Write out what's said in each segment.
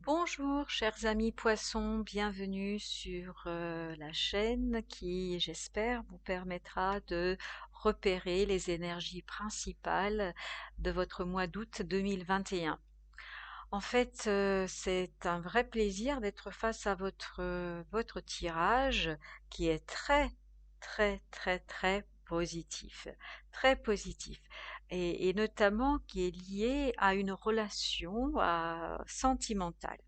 Bonjour chers amis poissons, bienvenue sur la chaîne qui, j'espère, vous permettra de repérer les énergies principales de votre mois d'août 2021. En fait, c'est un vrai plaisir d'être face à votre tirage qui est très, très, très, très positif, très positif et notamment qui est lié à une relation, sentimentale.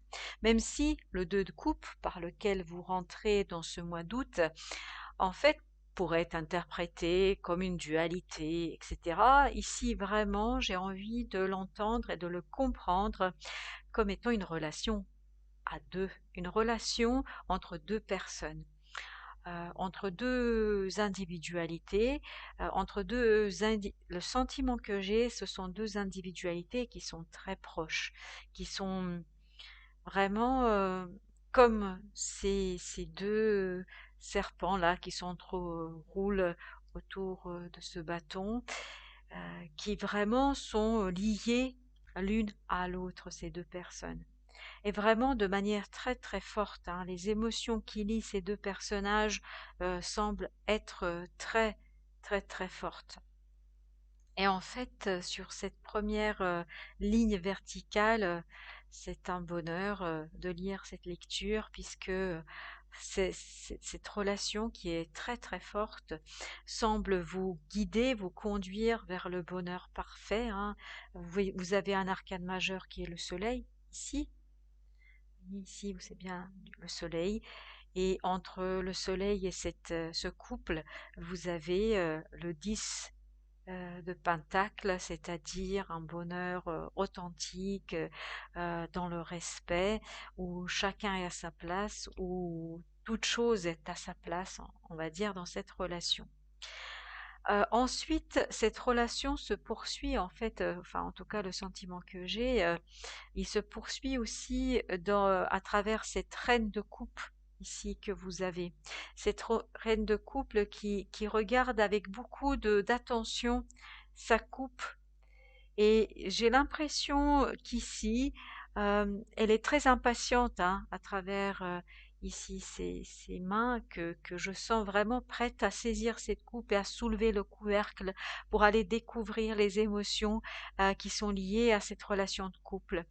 Même si le 2 de coupe par lequel vous rentrez dans ce mois d'août, en fait, pourrait être interprété comme une dualité, etc. Ici, vraiment, j'ai envie de l'entendre et de le comprendre comme étant une relation à 2, une relation entre 2 personnes, entre 2 individualités, entre 2 le sentiment que j'ai, ce sont 2 individualités qui sont très proches, qui sont vraiment, comme ces 2 serpents-là qui roulent autour, de ce bâton, qui vraiment sont, liés l'une à l'autre, ces 2 personnes. Et vraiment de manière très, très forte, hein. Les émotions qui lient ces 2 personnages, semblent être, très, très, très fortes. Et en fait, sur cette première ligne verticale, c'est un bonheur, de lire cette lecture puisque, cette relation qui est très, très forte semble vous guider, vous conduire vers le bonheur parfait, hein. Vous avez un arcane majeur qui est le soleil, ici. Ici, c'est bien le soleil. Et entre le soleil et ce couple, vous avez le 10 de Pentacle, c'est-à-dire un bonheur authentique, dans le respect, où chacun est à sa place, où toute chose est à sa place, on va dire, dans cette relation. Ensuite, cette relation se poursuit en fait, enfin en tout cas le sentiment que j'ai, il se poursuit aussi à travers cette reine de coupe ici que vous avez. Cette reine de couple qui regarde avec beaucoup d'attention sa coupe et j'ai l'impression qu'ici, elle est très impatiente, hein, à travers, ici ses mains que je sens vraiment prête à saisir cette coupe et à soulever le couvercle pour aller découvrir les émotions, qui sont liées à cette relation de couple.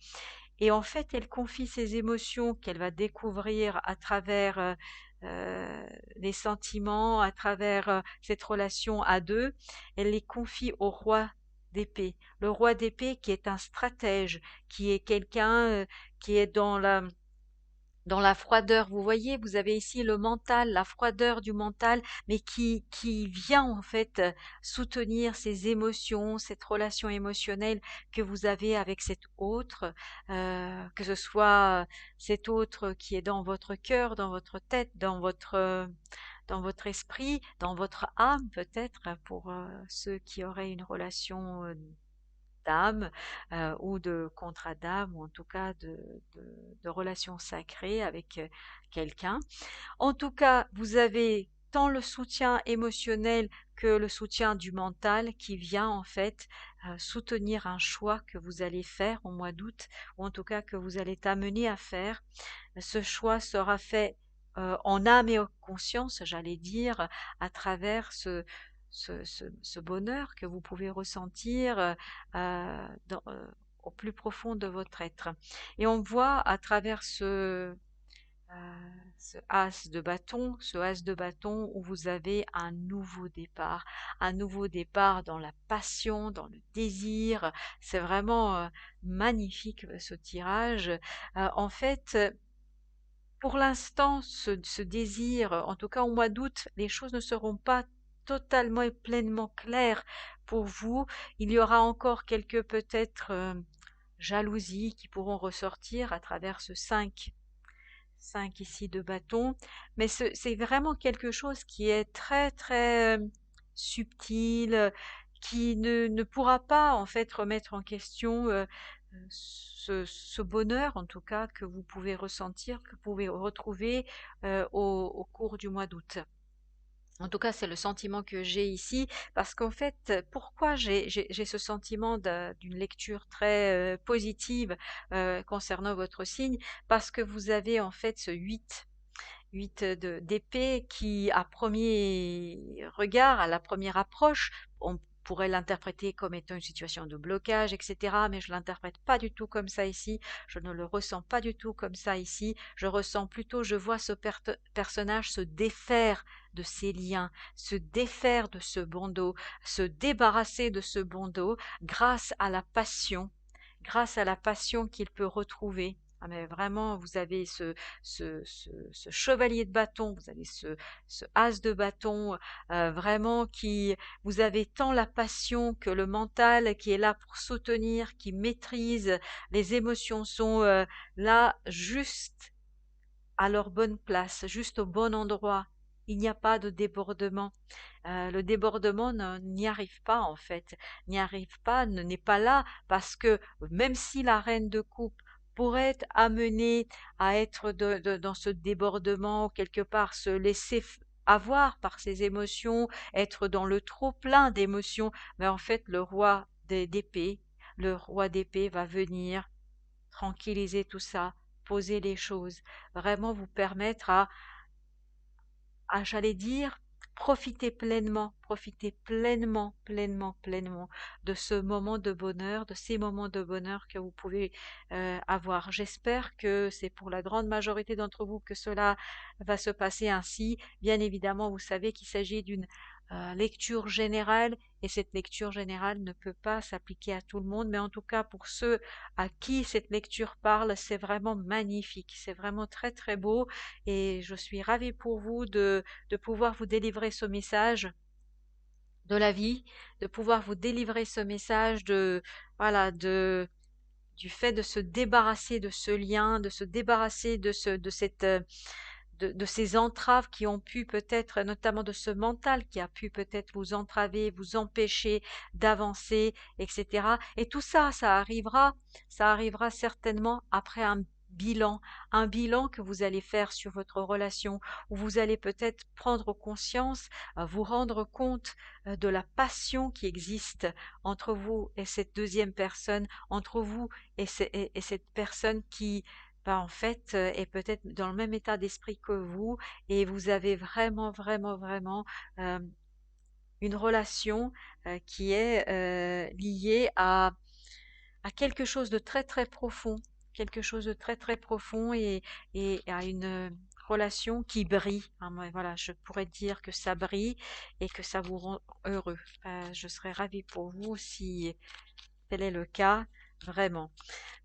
Et en fait, elle confie ses émotions qu'elle va découvrir à travers, les sentiments, à travers, cette relation à 2. Elle les confie au roi d'épée. Le roi d'épée qui est un stratège, qui est quelqu'un, qui est dans la froideur. Vous voyez, vous avez ici le mental, la froideur du mental, mais qui vient en fait soutenir ces émotions, cette relation émotionnelle que vous avez avec cet autre, que ce soit cet autre qui est dans votre cœur, dans votre tête, dans votre esprit, dans votre âme peut-être, pour ceux qui auraient une relation d'âme, ou de contrat d'âme, ou en tout cas de relations sacrées avec quelqu'un. En tout cas, vous avez tant le soutien émotionnel que le soutien du mental qui vient en fait soutenir un choix que vous allez faire au mois d'août, ou en tout cas que vous allez être amené à faire. Ce choix sera fait en âme et en conscience, j'allais dire, à travers ce bonheur que vous pouvez ressentir au plus profond de votre être. Et on voit à travers ce as de bâton où vous avez un nouveau départ dans la passion, dans le désir. C'est vraiment magnifique ce tirage. En fait, pour l'instant, ce désir, en tout cas au mois d'août, les choses ne seront pas totalement et pleinement claires pour vous. Il y aura encore quelques peut-être jalousies qui pourront ressortir à travers ce 5 ici de bâton, mais c'est vraiment quelque chose qui est très très subtil, qui ne pourra pas en fait remettre en question ce bonheur en tout cas que vous pouvez ressentir, que vous pouvez retrouver au cours du mois d'août. En tout cas, c'est le sentiment que j'ai ici, parce qu'en fait, pourquoi j'ai ce sentiment d'une lecture très positive concernant votre signe? Parce que vous avez en fait ce 8 d'épée qui, à premier regard, à la première approche, on pourrait l'interpréter comme étant une situation de blocage, etc. Mais je l'interprète pas du tout comme ça ici. Je ne le ressens pas du tout comme ça ici. Je ressens plutôt, je vois ce personnage se défaire de ses liens, se défaire de ce bandeau, se débarrasser de ce bandeau grâce à la passion qu'il peut retrouver. Ah mais vraiment, vous avez ce chevalier de bâton, vous avez ce as de bâton, vraiment qui, vous avez tant la passion que le mental qui est là pour soutenir, qui maîtrise, les émotions sont là juste à leur bonne place, juste au bon endroit. Il n'y a pas de débordement. Le débordement n'y arrive pas en fait, n'y arrive pas, n'est pas là parce que même si la reine de coupe pourrait être amenée à être dans ce débordement, quelque part se laisser avoir par ses émotions, être dans le trop plein d'émotions, mais en fait le roi d'épée va venir tranquilliser tout ça, poser les choses, vraiment vous permettre j'allais dire, profitez pleinement, pleinement, pleinement de ce moment de bonheur, de ces moments de bonheur que vous pouvez avoir. J'espère que c'est pour la grande majorité d'entre vous que cela va se passer ainsi. Bien évidemment, vous savez qu'il s'agit d'une lecture générale et cette lecture générale ne peut pas s'appliquer à tout le monde, mais en tout cas pour ceux à qui cette lecture parle, c'est vraiment magnifique, c'est vraiment très très beau et je suis ravie pour vous de pouvoir vous délivrer ce message de la vie, de pouvoir vous délivrer ce message voilà, du fait de se débarrasser de ce lien, de se débarrasser de ces entraves qui ont pu peut-être, notamment de ce mental qui a pu peut-être vous entraver, vous empêcher d'avancer, etc. Et tout ça, ça arrivera certainement après un bilan que vous allez faire sur votre relation, où vous allez peut-être prendre conscience, vous rendre compte de la passion qui existe entre vous et cette deuxième personne, entre vous et cette personne qui en fait, est peut-être dans le même état d'esprit que vous et vous avez vraiment, vraiment, vraiment une relation qui est liée à quelque chose de très, très profond, quelque chose de très, très profond et à une relation qui brille. Hein, moi, voilà, je pourrais dire que ça brille et que ça vous rend heureux. Je serais ravie pour vous si tel est le cas, vraiment.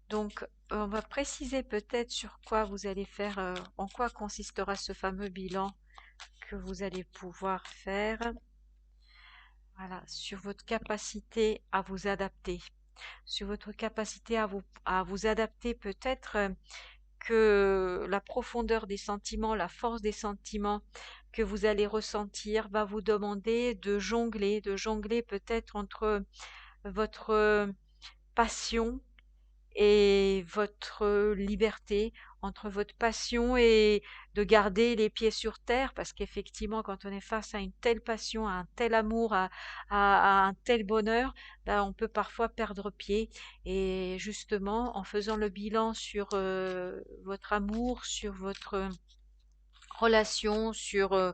Donc, on va préciser peut-être sur quoi vous allez faire, en quoi consistera ce fameux bilan que vous allez pouvoir faire. Voilà, sur votre capacité à vous adapter. Sur votre capacité à vous adapter peut-être que la profondeur des sentiments, la force des sentiments que vous allez ressentir va vous demander de jongler peut-être entre votre passion et votre liberté, entre votre passion et de garder les pieds sur terre, parce qu'effectivement, quand on est face à une telle passion, à un tel amour, à un tel bonheur, on peut parfois perdre pied. Et justement, en faisant le bilan sur votre amour, sur votre relation, sur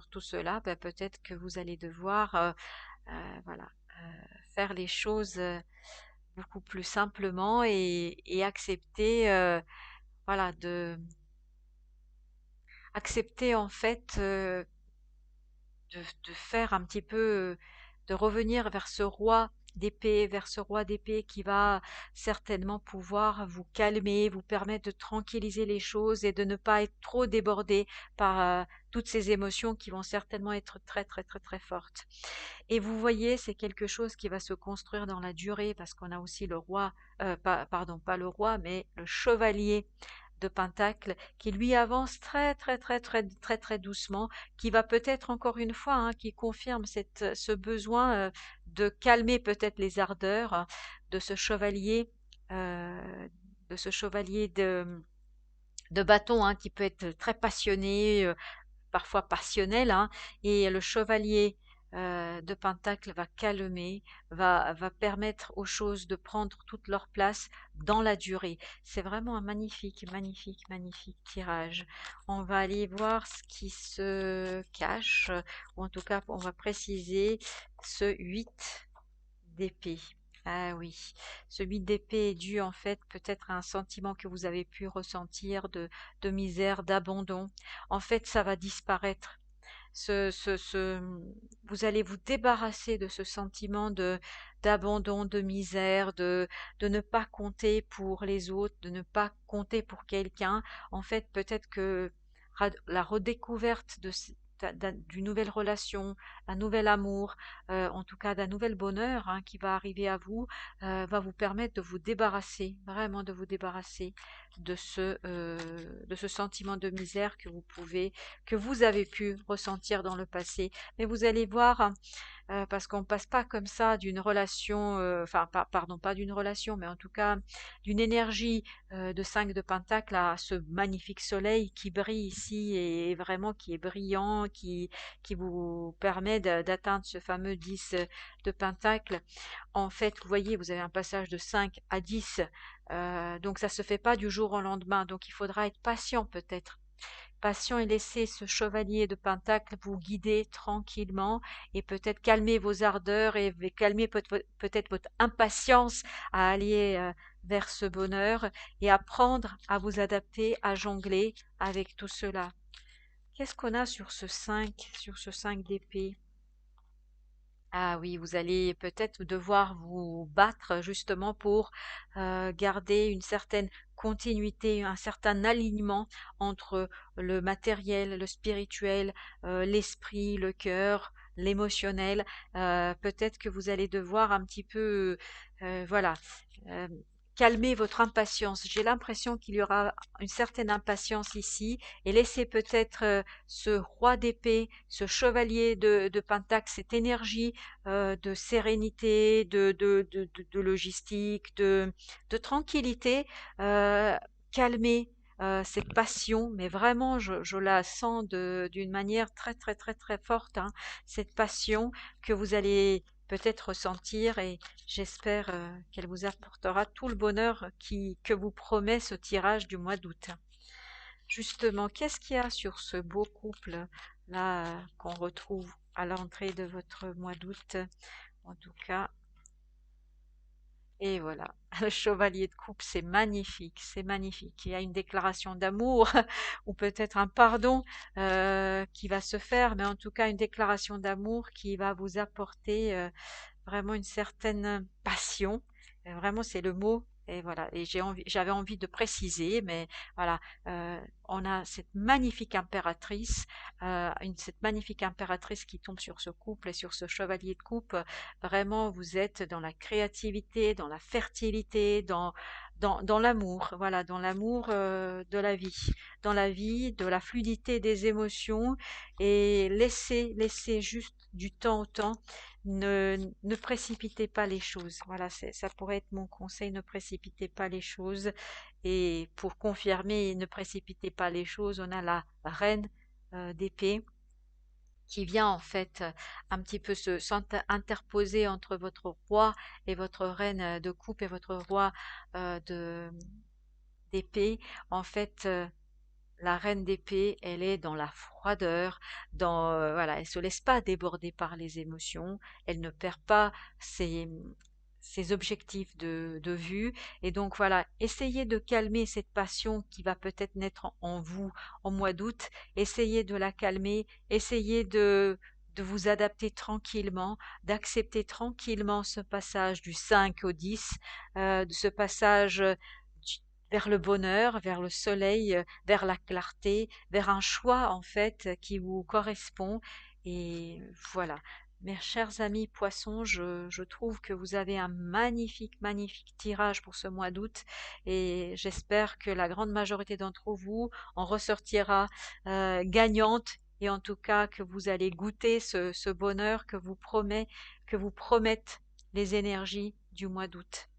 tout cela, peut-être que vous allez devoir voilà, faire les choses beaucoup plus simplement et accepter, voilà, accepter en fait de faire un petit peu, de revenir vers ce roi d'épée qui va certainement pouvoir vous calmer, vous permettre de tranquilliser les choses et de ne pas être trop débordé par toutes ces émotions qui vont certainement être très très très très fortes. Et vous voyez, c'est quelque chose qui va se construire dans la durée parce qu'on a aussi le roi, pardon, pas le roi, mais le chevalier de Pentacle qui lui avance très très très très très très doucement, qui va peut-être encore une fois, hein, qui confirme ce besoin de calmer peut-être les ardeurs de ce chevalier, euh, de bâton, hein, qui peut être très passionné, parfois passionnel, hein, et le chevalier de Pentacle va calmer, va permettre aux choses de prendre toute leur place dans la durée. C'est vraiment un magnifique, magnifique, magnifique tirage. On va aller voir ce qui se cache, ou en tout cas, on va préciser ce 8 d'épée. Ah oui, ce 8 d'épée est dû en fait peut-être à un sentiment que vous avez pu ressentir de misère, d'abandon. En fait, ça va disparaître. Vous allez vous débarrasser de ce sentiment d'abandon, de misère, de ne pas compter pour les autres, de ne pas compter pour quelqu'un. En fait, peut-être que la redécouverte d'une nouvelle relation, un nouvel amour, en tout cas d'un nouvel bonheur, hein, qui va arriver à vous, va vous permettre de vous débarrasser, vraiment de vous débarrasser de ce sentiment de misère que vous avez pu ressentir dans le passé. Mais vous allez voir, parce qu'on passe pas comme ça d'une relation, enfin, pardon, pas d'une relation, mais en tout cas d'une énergie de 5 de Pentacle à ce magnifique soleil qui brille ici et vraiment qui est brillant, qui vous permet d'atteindre ce fameux 10 de Pentacle. En fait, vous voyez, vous avez un passage de 5 à 10, donc ça se fait pas du jour au lendemain, donc il faudra être patient peut-être. Patient et laisser ce chevalier de Pentacle vous guider tranquillement et peut-être calmer vos ardeurs et calmer peut-être votre impatience à aller vers ce bonheur et apprendre à vous adapter, à jongler avec tout cela. Qu'est-ce qu'on a sur ce 5 d'épée? Ah oui, vous allez peut-être devoir vous battre justement pour garder une certaine continuité, un certain alignement entre le matériel, le spirituel, l'esprit, le cœur, l'émotionnel. Peut-être que vous allez devoir un petit peu, voilà, euh, calmer votre impatience. J'ai l'impression qu'il y aura une certaine impatience ici et laisser peut-être ce roi d'épée, ce chevalier de Pentacle, cette énergie de sérénité, de logistique, de tranquillité, calmer cette passion, mais vraiment, je la sens d'une manière très, très, très, très forte, hein, cette passion que vous allez peut-être ressentir et j'espère qu'elle vous apportera tout le bonheur que vous promet ce tirage du mois d'août. Justement, qu'est-ce qu'il y a sur ce beau couple là qu'on retrouve à l'entrée de votre mois d'août? En tout cas, et voilà, le chevalier de coupe, c'est magnifique, c'est magnifique. Il y a une déclaration d'amour ou peut-être un pardon qui va se faire, mais en tout cas une déclaration d'amour qui va vous apporter vraiment une certaine passion. Vraiment, c'est le mot. Et voilà. Et j'avais envie de préciser, mais voilà, on a cette magnifique impératrice, cette magnifique impératrice qui tombe sur ce couple et sur ce chevalier de coupe. Vraiment, vous êtes dans la créativité, dans la fertilité, dans l'amour, voilà, dans l'amour de la vie, dans la vie, de la fluidité des émotions et laissez juste du temps au temps. Ne précipitez pas les choses. Voilà, ça pourrait être mon conseil, ne précipitez pas les choses. Et pour confirmer, ne précipitez pas les choses, on a la reine d'épée qui vient en fait un petit peu interposer entre votre roi et votre reine de coupe et votre roi d'épée. En fait, la reine d'épée, elle est dans la froideur, voilà, elle se laisse pas déborder par les émotions, elle ne perd pas ses, ses objectifs de vue. Et donc voilà, essayez de calmer cette passion qui va peut-être naître en vous en mois d'août. Essayez de la calmer, essayez de vous adapter tranquillement, d'accepter tranquillement ce passage du 5 au 10, de ce passage vers le bonheur, vers le soleil, vers la clarté, vers un choix en fait qui vous correspond. Et voilà. Mes chers amis poissons, je trouve que vous avez un magnifique, magnifique tirage pour ce mois d'août et j'espère que la grande majorité d'entre vous en ressortira gagnante et en tout cas que vous allez goûter ce bonheur que vous promettent les énergies du mois d'août.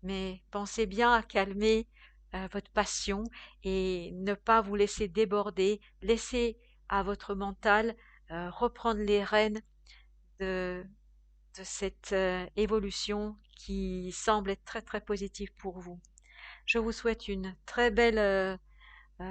Mais pensez bien à calmer votre passion et ne pas vous laisser déborder. Laissez à votre mental, reprendre les rênes de cette, évolution qui semble être très, très positive pour vous. Je vous souhaite une très belle,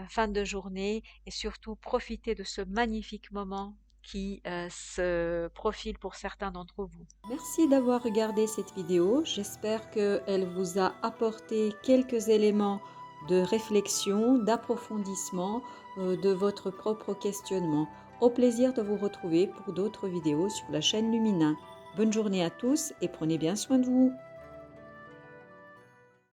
fin de journée et surtout profitez de ce magnifique moment qui, se profile pour certains d'entre vous. Merci d'avoir regardé cette vidéo. J'espère qu'elle vous a apporté quelques éléments de réflexion, d'approfondissement de votre propre questionnement. Au plaisir de vous retrouver pour d'autres vidéos sur la chaîne Lumina. Bonne journée à tous et prenez bien soin de vous.